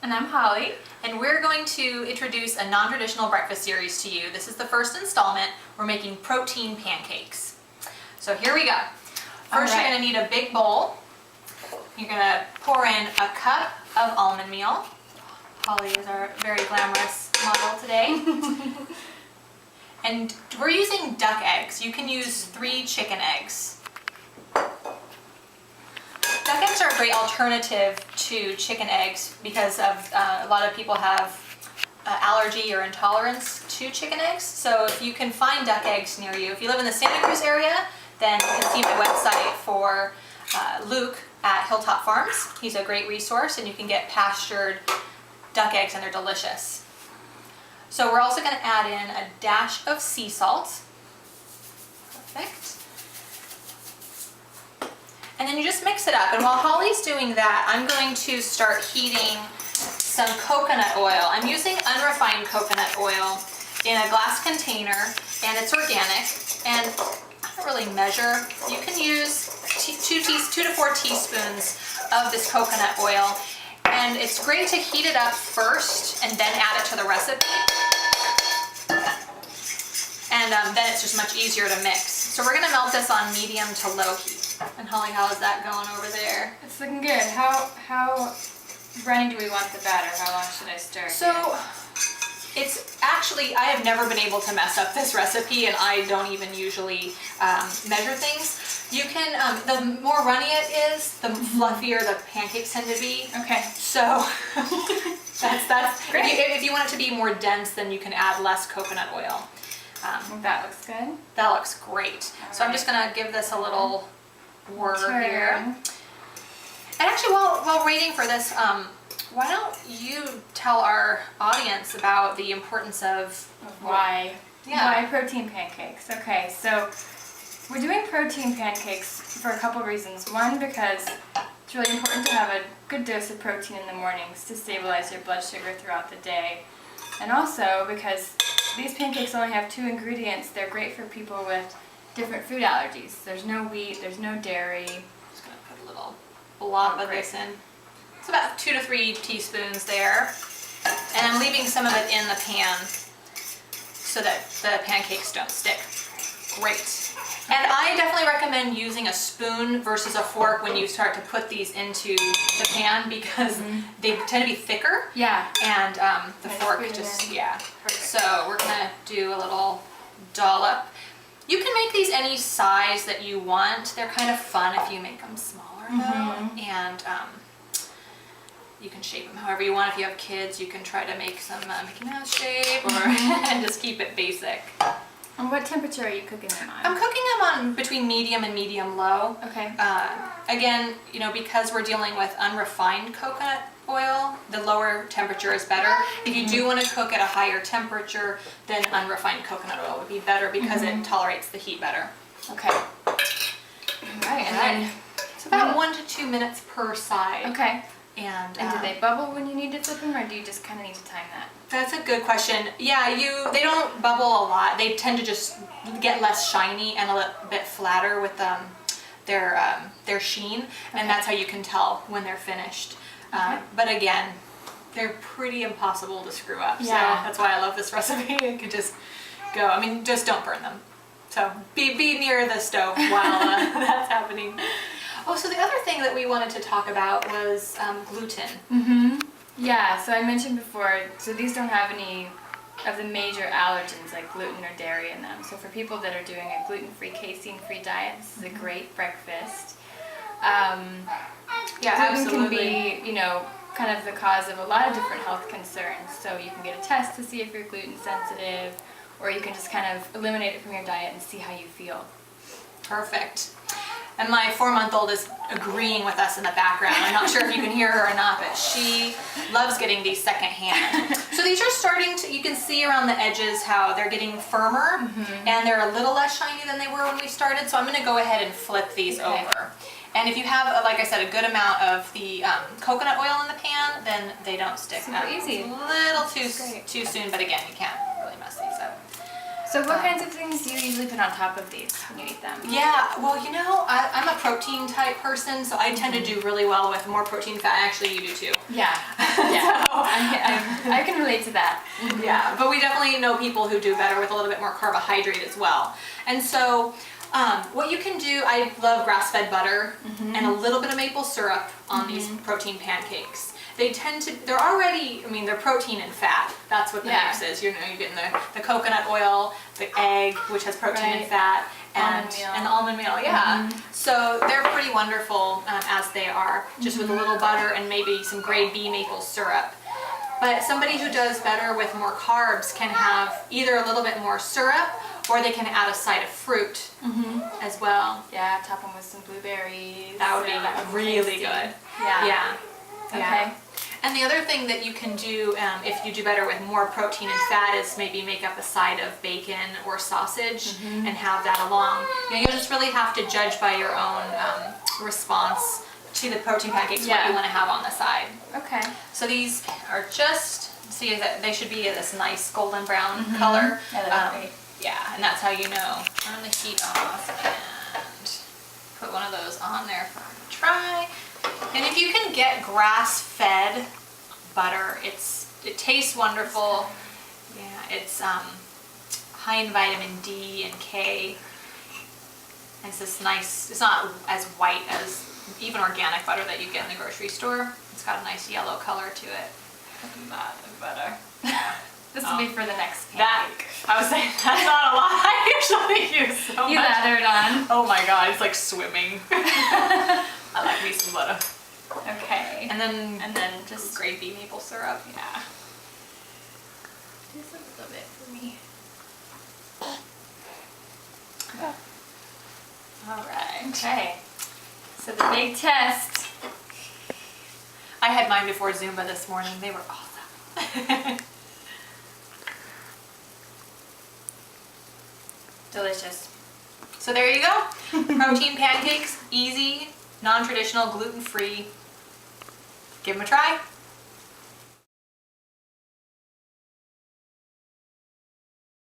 And I'm Holly. And we're going to introduce a non-traditional breakfast series to you. This is the first installment. We're making protein pancakes. So here we go. First, you're going to need a big bowl. You're going to pour in a cup of almond meal. Holly is our very glamorous model today. And we're using duck eggs. You can use 3 chicken eggs. Duck eggs are a great alternative to chicken eggs because of a lot of people have allergy or intolerance to chicken eggs. So if you can find duck eggs near you, if you live in the Santa Cruz area, then you can see my website for Luke at Hilltop Farms. He's a great resource, and you can get pastured duck eggs, and they're delicious. So we're also going to add in a dash of sea salt. Perfect. And then you just mix it up. And while Holly's doing that, I'm going to start heating some coconut oil. I'm using unrefined coconut oil in a glass container, and it's organic. And I don't really measure. You can use 2 to 4 teaspoons of this coconut oil. And it's great to heat it up first and then add it to the recipe. And then it's just much easier to mix. So we're going to melt this on medium to low heat. And Holly, how is that going over there? It's looking good. How runny do we want the batter? How long should I stir? So it's actually, I have never been able to mess up this recipe, and I don't even usually measure things. You can, the more runny it is, the fluffier the pancakes tend to be. Okay. So that's great. If you want it to be more dense, then you can add less coconut oil. That looks good. That looks great. So I'm just gonna give this a little whir here. And actually, while waiting for this, why don't you tell our audience about the importance of why protein pancakes? Okay, so we're doing protein pancakes for a couple reasons. One, because it's really important to have a good dose of protein in the mornings to stabilize your blood sugar throughout the day. And also because these pancakes only have 2 ingredients. They're great for people with different food allergies. There's no wheat, there's no dairy. I'm just going to put a little blob of this in. It's about 2 to 3 teaspoons there. And I'm leaving some of it in the pan so that the pancakes don't stick. Great. And I definitely recommend using a spoon versus a fork when you start to put these into the pan because they tend to be thicker. Yeah. And the fork just, yeah. Perfect. So we're going to do a little dollop. You can make these any size that you want. They're kind of fun if you make them smaller though. And you can shape them however you want. If you have kids, you can try to make some Mickey Mouse shape or and just keep it basic. And what temperature are you cooking them on? I'm cooking them on between medium and medium low. Okay. Again, you know, because we're dealing with unrefined coconut oil, the lower temperature is better. If you do want to cook at a higher temperature, then unrefined coconut oil would be better because it tolerates the heat better. Okay. All right. And then it's about 1 to 2 minutes per side. Okay. And do they bubble when you need to flip them, or do you just kind of need to time that? That's a good question. Yeah, they don't bubble a lot. They tend to just get less shiny and a little bit flatter with their sheen, and that's how you can tell when they're finished. But again, they're pretty impossible to screw up. Yeah. So that's why I love this recipe. It could just go. I mean, just don't burn them. So be near the stove while that's happening. Oh, so the other thing that we wanted to talk about was gluten. Yeah, so I mentioned before, so these don't have any of the major allergens like gluten or dairy in them. So for people that are doing a gluten-free, casein-free diet, this is a great breakfast. Yeah, gluten absolutely. can be, you know, kind of the cause of a lot of different health concerns. So you can get a test to see if you're gluten sensitive, or you can just kind of eliminate it from your diet and see how you feel. Perfect. And my 4-month-old is agreeing with us in the background. I'm not sure if you can hear her or not, but she loves getting these secondhand. So these are starting to, you can see around the edges how they're getting firmer, and they're a little less shiny than they were when we started. So I'm going to go ahead and flip these over. And if you have, like I said, a good amount of the coconut oil in the pan, then they don't stick. Super easy. It's a little too soon, but again, you can't really mess these up. So what kinds of things do you usually put on top of these when you eat them? Yeah, well, you know, I'm a protein type person, so I tend to do really well with more protein fat. Actually, you do too. Yeah. Yeah, I can relate to that. Yeah, but we definitely know people who do better with a little bit more carbohydrate as well. And so what you can do, I love grass-fed butter and a little bit of maple syrup on these protein pancakes. They tend to, they're already, I mean, they're protein and fat. That's what the mix is. You know, you're getting the coconut oil, the egg, which has protein and fat, and the almond meal, So they're pretty wonderful as they are, just with a little butter and maybe some grade B maple syrup. But somebody who does better with more carbs can have either a little bit more syrup, or they can add a side of fruit as well. Yeah, top them with some blueberries. That would be really good. Yeah. Okay. And the other thing that you can do if you do better with more protein and fat is maybe make up a side of bacon or sausage and have that along. You know, you'll just really have to judge by your own response to the protein pancakes what you want to have on the side. Okay. So these are just, see that they should be this nice golden brown color. Yeah, and that's how you know. Turn the heat off and put one of those on there for me to try. And if you can get grass-fed butter, it tastes wonderful. Yeah, it's high in vitamin D and K. And it's this nice, it's not as white as even organic butter that you get in the grocery store. It's got a nice yellow color to it. Look at that, the butter. This will be for the next pancake. I was saying, that's not a lot. I usually use so much. You lather it on. Oh my god, it's like swimming. I like me some butter. Okay. And then just grade B maple syrup. Yeah. Just a little bit for me. All right. Okay. So the big test. I had mine before Zumba this morning. They were awesome. Delicious. So there you go. Protein pancakes, easy, non-traditional, gluten-free. Give them a try.